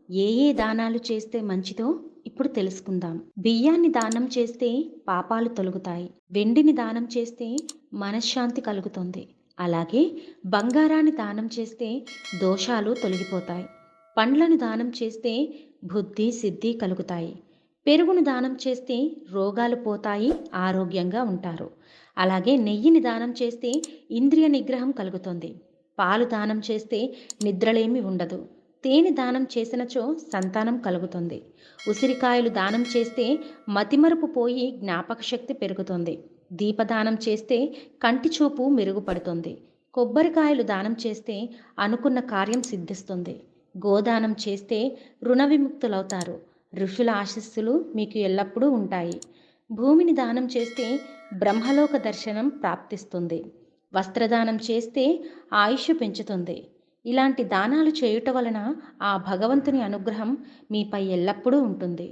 ఏ ఏ దానాలు చేస్తే మంచిదో ఇప్పుడు తెలుసుకుందాం. బియ్యాన్ని దానం చేస్తే పాపాలు తొలగుతాయి. వెండిని దానం చేస్తే మనశ్శాంతి కలుగుతుంది. అలాగే బంగారాన్ని దానం చేస్తే దోషాలు తొలగిపోతాయి. పండ్లను దానం చేస్తే బుద్ధి సిద్ధి కలుగుతాయి. పెరుగును దానం చేస్తే రోగాలు పోతాయి, ఆరోగ్యంగా ఉంటారు. అలాగే నెయ్యిని దానం చేస్తే ఇంద్రియ నిగ్రహం కలుగుతుంది. పాలు దానం చేస్తే నిద్రలేమి ఉండదు. తేనె దానం చేసినచో సంతానం కలుగుతుంది. ఉసిరికాయలు దానం చేస్తే మతిమరుపు పోయి జ్ఞాపక శక్తి పెరుగుతుంది. దీపదానం చేస్తే కంటి చూపు మెరుగుపడుతుంది. కొబ్బరికాయలు దానం చేస్తే అనుకున్న కార్యం సిద్ధిస్తుంది. గోదానం చేస్తే రుణ విముక్తులవుతారు. ఋషుల ఆశీస్సులు మీకు ఎల్లప్పుడూ ఉంటాయి. భూమిని దానం చేస్తే బ్రహ్మలోక దర్శనం ప్రాప్తిస్తుంది. వస్త్రదానం చేస్తే ఆయుష్ పెంచుతుంది. ఇలాంటి దానాలు చేయుట వలన ఆ భగవంతుని అనుగ్రహం మీపై ఎల్లప్పుడూ ఉంటుంది.